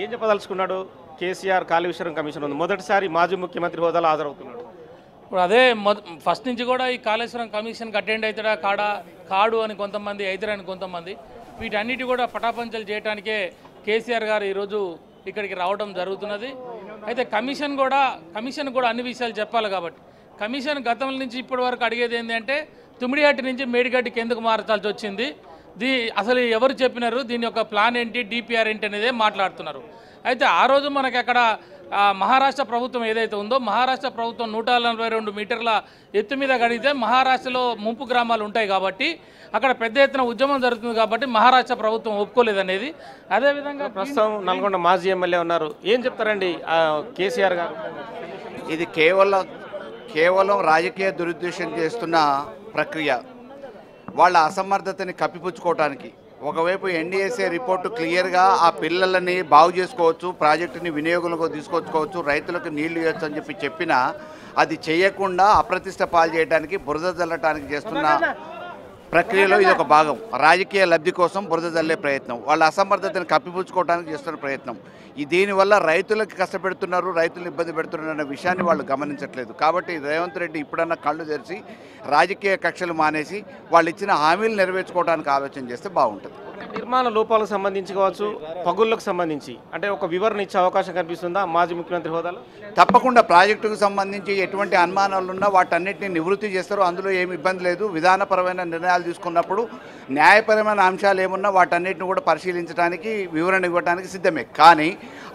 ఏం చెప్పదలుచుకున్నాడు? కేసీఆర్ కాళేశ్వరం కమిషన్ ఉంది, మొదటిసారి మాజీ ముఖ్యమంత్రి హోదాలో హాజరవుతున్నాడు. ఇప్పుడు అదే ఫస్ట్ నుంచి కూడా ఈ కాళేశ్వరం కమిషన్కి అటెండ్ అవుతాడా కాడు అని కొంతమంది, అవుతారని కొంతమంది, వీటన్నిటి కూడా పటాపంచలు చేయడానికే కేసీఆర్ గారు ఈరోజు ఇక్కడికి రావడం జరుగుతున్నది. అయితే కమిషన్ కూడా అన్ని విషయాలు చెప్పాలి కాబట్టి కమిషన్ గతం నుంచి ఇప్పటి వరకు అడిగేది ఏంటంటే తుమ్మిడిహట్టి నుంచి మేడిగడ్డికి ఎందుకు మార్చాల్సి వచ్చింది, అసలు ఎవరు చెప్పినారు, దీని యొక్క ప్లాన్ ఏంటి, డిపిఆర్ ఏంటి అనేదే మాట్లాడుతున్నారు. అయితే ఆ రోజు మనకి అక్కడ మహారాష్ట్ర ప్రభుత్వం ఏదైతే ఉందో మహారాష్ట్ర ప్రభుత్వం 142 మీటర్ల ఎత్తు మీద కడిగితే మహారాష్ట్రలో ముంపు గ్రామాలు ఉంటాయి కాబట్టి అక్కడ పెద్ద ఎత్తున ఉద్యమం జరుగుతుంది కాబట్టి మహారాష్ట్ర ప్రభుత్వం ఒప్పుకోలేదనేది. అదేవిధంగా ప్రస్తుతం నల్గొండ మాజీ ఎమ్మెల్యే ఉన్నారు, ఏం చెప్తారండి కేసీఆర్ గారు? ఇది కేవలం రాజకీయ దురుద్దేశం చేస్తున్న ప్రక్రియ. వాళ్ళ అసమర్థతని కప్పిపుచ్చుకోవటానికి ఒకవైపు ఎన్డీఎస్ఏ రిపోర్టు క్లియర్గా ఆ పిల్లలని బాగు చేసుకోవచ్చు, ప్రాజెక్టుని వినియోగంలోకి తీసుకొచ్చుకోవచ్చు, రైతులకు నీళ్లు ఇవ్వచ్చు అని చెప్పినా అది చేయకుండా అప్రతిష్ట పాలు చేయడానికి, బురద జల్లటానికి చేస్తున్న ప్రక్రియలో ఇది ఒక భాగం. రాజకీయ లబ్ధి కోసం బురద జల్లే ప్రయత్నం, వాళ్ళ అసమర్థతను కప్పిపుచ్చుకోవడానికి చేస్తున్న ప్రయత్నం. దీనివల్ల రైతులకు కష్టపెడుతున్నారు, రైతులను ఇబ్బంది పెడుతున్నారు అన్న విషయాన్ని వాళ్ళు గమనించట్లేదు. కాబట్టి రేవంత్ రెడ్డి ఇప్పుడన్నా కళ్ళు తెరిచి రాజకీయ కక్షలు మానేసి వాళ్ళు ఇచ్చిన హామీలు నెరవేర్చుకోవడానికి ఆలోచన చేస్తే బాగుంటుంది. నిర్మాణ లోపాలకు సంబంధించి కావచ్చు, పగుళ్లకు సంబంధించి అంటే ఒక వివరణ ఇచ్చే అవకాశం కనిపిస్తుందా మాజీ ముఖ్యమంత్రి హోదాలో? తప్పకుండా ప్రాజెక్టుకు సంబంధించి ఎటువంటి అనుమానాలు ఉన్నా వాటన్నిటిని నివృత్తి చేస్తారు, అందులో ఏమి ఇబ్బంది లేదు. విధానపరమైన నిర్ణయాలు తీసుకున్నప్పుడు న్యాయపరమైన అంశాలు ఏమున్నా వాటన్నిటిని కూడా పరిశీలించడానికి, వివరణ ఇవ్వడానికి సిద్ధమే. కానీ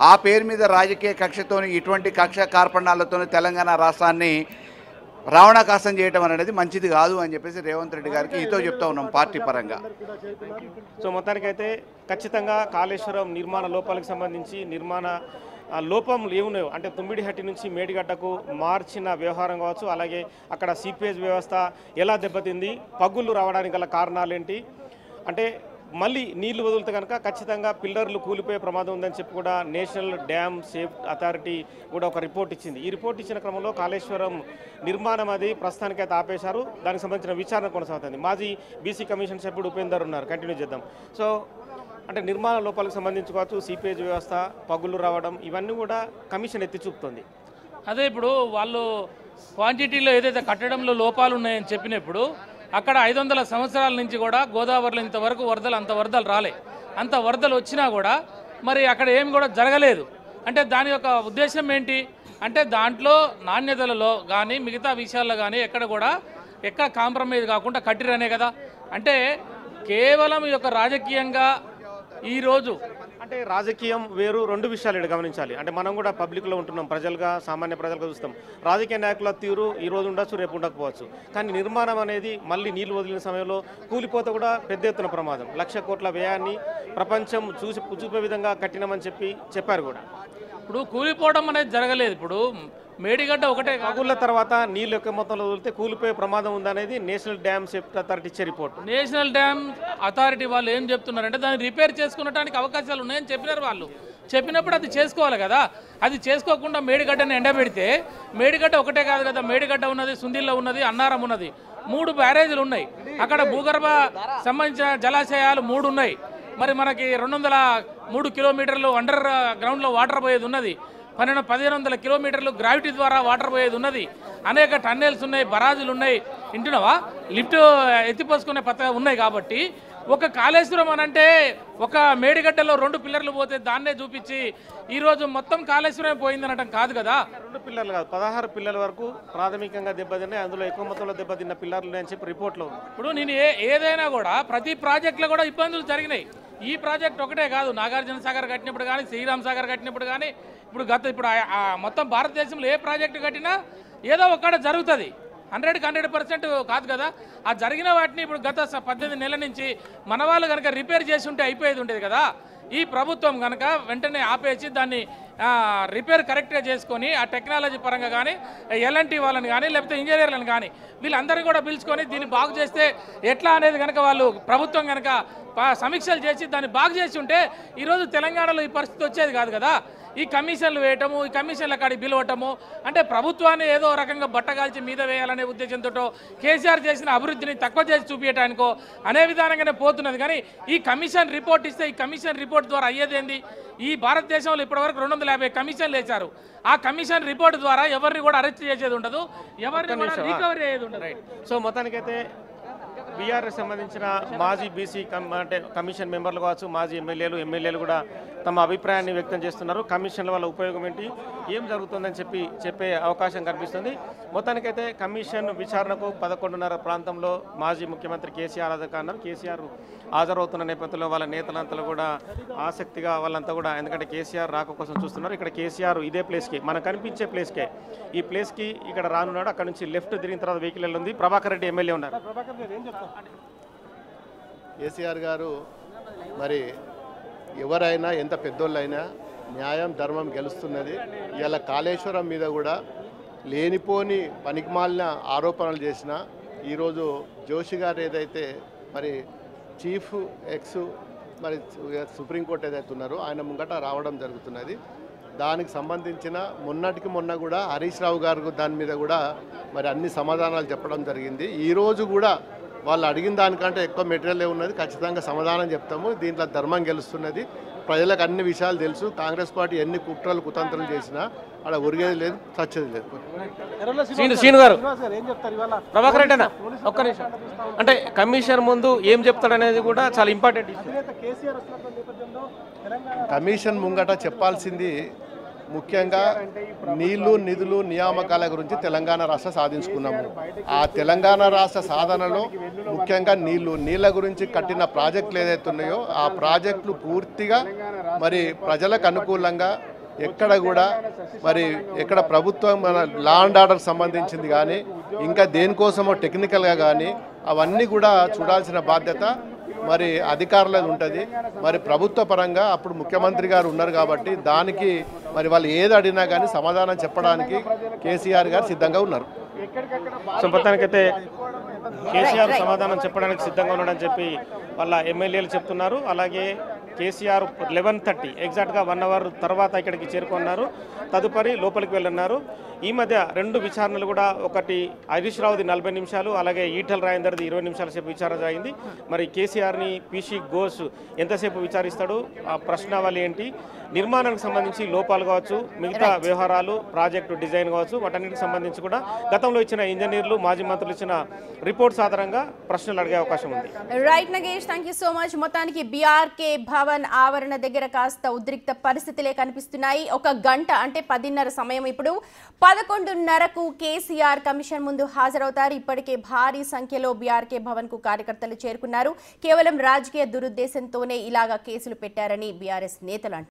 ఆ పేరు మీద రాజకీయ కక్షతోని, ఇటువంటి కక్ష కార్పణాలతో తెలంగాణ రాష్ట్రాన్ని రావణాకాశం చేయడం అనేది మంచిది కాదు అని చెప్పేసి రేవంత్ రెడ్డి గారికి ఈతో చెప్తా ఉన్నాం పార్టీ పరంగా. సో మొత్తానికైతే ఖచ్చితంగా కాళేశ్వరం నిర్మాణ లోపాలకు సంబంధించి నిర్మాణ లోపంలు ఏమున్నాయో అంటే తుమ్మిడిహట్టి నుంచి మేడిగడ్డకు మార్చిన వ్యవహారం కావచ్చు, అలాగే అక్కడ సీపేజ్ వ్యవస్థ ఎలా దెబ్బతింది, పగుళ్ళు రావడానికి గల కారణాలు ఏంటి, అంటే మళ్ళీ నీళ్లు వదిలితే కనుక ఖచ్చితంగా పిల్లర్లు కూలిపోయే ప్రమాదం ఉందని చెప్పి కూడా నేషనల్ డ్యామ్ సేఫ్టీ అథారిటీ కూడా ఒక రిపోర్ట్ ఇచ్చింది. ఈ రిపోర్ట్ ఇచ్చిన క్రమంలో కాళేశ్వరం నిర్మాణం అది ప్రస్తుతానికైతే ఆపేశారు, దానికి సంబంధించిన విచారణ కొనసాగుతుంది. మాజీ బీసీ కమిషన్ సభ్యుడు ఉపేందర్ ఉన్నారు, కంటిన్యూ చేద్దాం. సో అంటే నిర్మాణ లోపాలకు సంబంధించుకోవచ్చు, సీపేజ్ వ్యవస్థ, పగుళ్ళు రావడం, ఇవన్నీ కూడా కమిషన్ ఎత్తి చూపుతుంది. అదే ఇప్పుడు వాళ్ళు క్వాంటిటీలో ఏదైతే కట్టడంలో లోపాలు ఉన్నాయని చెప్పినప్పుడు అక్కడ 500 సంవత్సరాల నుంచి కూడా గోదావరిలో ఇంతవరకు అంత వరదలు రాలే. అంత వరదలు వచ్చినా కూడా మరి అక్కడ ఏమి కూడా జరగలేదు. అంటే దాని యొక్క ఉద్దేశం ఏంటి అంటే దాంట్లో నాణ్యతలలో కానీ మిగతా విషయాల్లో కానీ ఎక్కడ కాంప్రమైజ్ కాకుండా కట్టిరనే కదా. అంటే కేవలం ఈ యొక్క రాజకీయంగా ఈరోజు అంటే రాజకీయం వేరు, రెండు విషయాలు ఇక్కడ గమనించాలి. అంటే మనం కూడా పబ్లిక్లో ఉంటున్నాం, ప్రజలుగా సామాన్య ప్రజలుగా చూస్తాం. రాజకీయ నాయకుల తీరు ఈ రోజు ఉండొచ్చు, రేపు ఉండకపోవచ్చు, కానీ నిర్మాణం అనేది మళ్ళీ నీళ్లు వదిలిన సమయంలో కూలిపోతే కూడా పెద్ద ఎత్తున ప్రమాదం. 1,00,000 కోట్ల వ్యయాన్ని ప్రపంచం చూపే విధంగా కట్టినామని చెప్పారు కూడా. ఇప్పుడు కూలిపోవడం అనేది జరగలేదు. ఇప్పుడు మేడిగడ్డ ఒకటే పగుళ్ళ తర్వాత నీళ్ళు ఎక్కువ మొత్తంలో వదిలితే కూలిపోయే ప్రమాదం ఉందనేది నేషనల్ డ్యామ్ సేఫ్టీ అథారిటీ ఇచ్చే రిపోర్ట్. నేషనల్ డ్యామ్ అథారిటీ వాళ్ళు ఏం చెప్తున్నారంటే దాన్ని రిపేర్ చేసుకునడానికి అవకాశాలు ఉన్నాయని చెప్పినారు. వాళ్ళు చెప్పినప్పుడు అది చేసుకోవాలి కదా. అది చేసుకోకుండా మేడిగడ్డని ఎండబెడితే మేడిగడ్డ ఒకటే కాదు కదా, మేడిగడ్డ ఉన్నది, సుందిల్లో ఉన్నది, అన్నారం ఉన్నది, 3 బ్యారేజీలు ఉన్నాయి. అక్కడ భూగర్భ సంబంధించిన జలాశయాలు 3 ఉన్నాయి. మరి మనకి 203 కిలోమీటర్లు అండర్ గ్రౌండ్లో వాటర్ పోయేది ఉన్నది, 1,500 కిలోమీటర్లు గ్రావిటీ ద్వారా వాటర్ పోయేది ఉన్నది, అనేక టన్నెల్స్ ఉన్నాయి, బరాజులు ఉన్నాయి, వింటున్నావా, లిఫ్ట్ ఎత్తిపోసుకునే పథకాలు ఉన్నాయి. కాబట్టి ఒక కాళేశ్వరం అని అంటే ఒక మేడిగడ్డలో 2 పిల్లర్లు పోతే దాన్నే చూపించి ఈరోజు మొత్తం కాళేశ్వరం పోయిందనటం కాదు కదా. 2 పిల్లర్లు కాదు, 16 పిల్లల వరకు ప్రాథమికంగా దెబ్బతిన్నాయి. అందులో ఎక్కువ మొత్తంలో దెబ్బతిన్న పిల్లర్లు అని చెప్పి రిపోర్ట్లో ఉంది. ఇప్పుడు నేను ఏదైనా కూడా ప్రతి ప్రాజెక్టులో కూడా ఇబ్బందులు జరిగినాయి. ఈ ప్రాజెక్ట్ ఒకటే కాదు, నాగార్జున సాగర్ కట్టినప్పుడు కానీ, శ్రీరామ్ సాగర్ కట్టినప్పుడు కానీ, ఇప్పుడు మొత్తం భారతదేశంలో ఏ ప్రాజెక్టు కట్టినా ఏదో ఒక్కడ జరుగుతుంది. 100% కాదు కదా. ఆ జరిగిన వాటిని ఇప్పుడు గత 18 నెలల నుంచి మన వాళ్ళు కనుక రిపేర్ చేసి ఉంటే అయిపోయేది ఉండేది కదా. ఈ ప్రభుత్వం కనుక వెంటనే ఆపేసి దాన్ని రిపేర్ కరెక్ట్గా చేసుకొని ఆ టెక్నాలజీ పరంగా కానీ, ఎల్ఎన్టీ వాళ్ళని కానీ, లేకపోతే ఇంజనీర్లను కానీ వీళ్ళందరినీ కూడా పిలుచుకొని దీన్ని బాగు చేస్తే ఎట్లా అనేది కనుక వాళ్ళు ప్రభుత్వం కనుక సమీక్షలు చేసి దాన్ని బాగు చేసి ఉంటే ఈరోజు తెలంగాణలో ఈ పరిస్థితి వచ్చేది కాదు కదా. ఈ కమిషన్లు వేయటము, ఈ కమిషన్ల కాడికి పిలవటము అంటే ప్రభుత్వాన్ని ఏదో రకంగా బట్టగాల్చి మీద వేయాలనే ఉద్దేశంతో కేసీఆర్ చేసిన అభివృద్ధిని తక్కువ చేసి చూపించడానికో అనే విధానంగానే పోతున్నది. కానీ ఈ కమిషన్ రిపోర్ట్ ఇస్తే ఈ కమిషన్ రిపోర్ట్ ద్వారా అయ్యేదేంది? ఈ భారతదేశంలో ఇప్పటివరకు 250 కమిషన్లు వేశారు. ఆ కమిషన్ రిపోర్ట్ ద్వారా ఎవరిని కూడా అరెస్ట్ చేసేది ఉండదు, ఎవరిని కూడా రికవరీ అయ్యేది ఉండదు. సో మొత్తానికైతే బీఆర్ఎస్ సంబంధించిన మాజీ బీసీ అంటే కమిషన్ మెంబర్లు కావచ్చు, మాజీ ఎమ్మెల్యేలు కూడా తమ అభిప్రాయాన్ని వ్యక్తం చేస్తున్నారు. కమిషన్ల వల్ల ఉపయోగం ఏంటి, ఏం జరుగుతుందని చెప్పే అవకాశం కనిపిస్తుంది. మొత్తానికైతే కమిషన్ విచారణకు 11:30 ప్రాంతంలో మాజీ ముఖ్యమంత్రి కేసీఆర్ అన్నారు. కేసీఆర్ హాజరవుతున్న నేపథ్యంలో వాళ్ళ నేతలంతా కూడా ఆసక్తిగా వాళ్ళంతా కూడా, ఎందుకంటే కేసీఆర్ రాక కోసం చూస్తున్నారు. ఇక్కడ కేసీఆర్ ఇదే ప్లేస్కి, మనకు కనిపించే ప్లేస్కే, ఈ ప్లేస్కి ఇక్కడ రానున్నాడు. అక్కడ నుంచి లెఫ్ట్ తిరిగిన తర్వాత వెహికల్ ఉంది. ప్రభాకర్ రెడ్డి ఎమ్మెల్యే ఉన్నారు. కేసీఆర్ గారు మరి ఎవరైనా ఎంత పెద్దోళ్ళైనా న్యాయం ధర్మం గెలుస్తున్నది. ఇలా కాళేశ్వరం మీద కూడా లేనిపోని పనికిమాలిన ఆరోపణలు చేసిన ఈరోజు జోషి గారు ఏదైతే మరి చీఫ్ ఎక్స్ మరి సుప్రీంకోర్టు ఏదైతే ఉన్నారో ఆయన ముంగట రావడం జరుగుతున్నది. దానికి సంబంధించిన మొన్న కూడా హరీష్ రావు గారు దాని మీద కూడా మరి అన్ని సమాధానాలు చెప్పడం జరిగింది. ఈరోజు కూడా వాళ్ళు అడిగిన దానికంటే ఎక్కువ మెటీరియల్ ఉన్నది, ఖచ్చితంగా సమాధానం చెప్తాము. దీంట్లో ధర్మం గెలుస్తున్నది. ప్రజలకు అన్ని విషయాలు తెలుసు. కాంగ్రెస్ పార్టీ ఎన్ని కుట్రలు కుతంత్రాలు చేసినా అక్కడ ఒరిగేది లేదు, చచ్చేది లేదు. శ్రీను గారు, ప్రభాకర్ రెడ్డి అన్న ఒక్క నిమిషం, అంటే కమిషన్ ముందు ఏం చెప్తాడనేది కూడా చాలా ఇంపార్టెంట్. కమిషన్ ముంగట చెప్పాల్సింది ముఖ్యంగా నీళ్లు, నిధులు, నియామకాల గురించి తెలంగాణ రాష్ట్ర సాధించుకున్నాము. ఆ తెలంగాణ రాష్ట్ర సాధనలో ముఖ్యంగా నీళ్ల గురించి కట్టిన ప్రాజెక్టులు ఏదైతే ఉన్నాయో ఆ ప్రాజెక్టులు పూర్తిగా మరి ప్రజలకు అనుకూలంగా ఎక్కడ కూడా మరి ఎక్కడ ప్రభుత్వం మన లా అండ్ ఆర్డర్ సంబంధించింది కానీ ఇంకా దేనికోసమో టెక్నికల్గా కానీ అవన్నీ కూడా చూడాల్సిన బాధ్యత మరి అధికారులది ఉంటుంది. మరి ప్రభుత్వ పరంగా అప్పుడు ముఖ్యమంత్రి గారు ఉన్నారు కాబట్టి దానికి మరి వాళ్ళు ఏది అడిగినా కానీ సమాధానం చెప్పడానికి కేసీఆర్ గారు సిద్ధంగా ఉన్నారు. సో మొత్తానికైతే కేసీఆర్ సమాధానం చెప్పడానికి సిద్ధంగా ఉన్నాడని చెప్పి వాళ్ళ ఎమ్మెల్యేలు చెప్తున్నారు. అలాగే కేసీఆర్ 11:30 ఎగ్జాక్ట్గా 1 అవర్ తర్వాత ఇక్కడికి చేరుకున్నారు. తదుపరి లోపలికి వెళ్ళన్నారు. ఈ మధ్య 2 విచారణలు కూడా, ఒకటి హరీష్ రావుది 40 నిమిషాలు, అలాగే ఈటల రాజేందర్ది 20 నిమిషాల సేపు విచారణ జరిగింది. మరి కేసీఆర్ని పీసీ ఘోష్ ఎంతసేపు విచారిస్తాడు, ఆ ప్రశ్నావళి ఏంటి, నిర్మాణానికి సంబంధించి లోపాలు కావచ్చు, మిగతా వ్యవహారాలు, ప్రాజెక్టు డిజైన్ కావచ్చు, వాటన్నిటికి సంబంధించి కూడా గతంలో ఇచ్చిన ఇంజనీర్లు, మాజీ మంత్రులు ఇచ్చిన రిపోర్ట్స్ ఆధారంగా ప్రశ్నలు అడిగే అవకాశం ఉంది. Right Nagesh, thank you so much. మొత్తానికి బీఆర్కే భవన్ ఆవరణ దగ్గర కాస్త ఉద్రిక్త పరిస్థితులే కనిపిస్తున్నాయి. 1 గంట అంటే 10:30 సమయం. ఇప్పుడు 11:30కు కేసీఆర్ కమిషన్ ముందు హాజరవుతారు. ఇప్పటికే భారీ సంఖ్యలో బీఆర్కే భవన్ కు కార్యకర్తలు చేరుకున్నారు. కేవలం రాజకీయ దురుద్దేశంతోనే ఇలాగా కేసులు పెట్టారని బీఆర్ఎస్ నేతలు అంటున్నారు.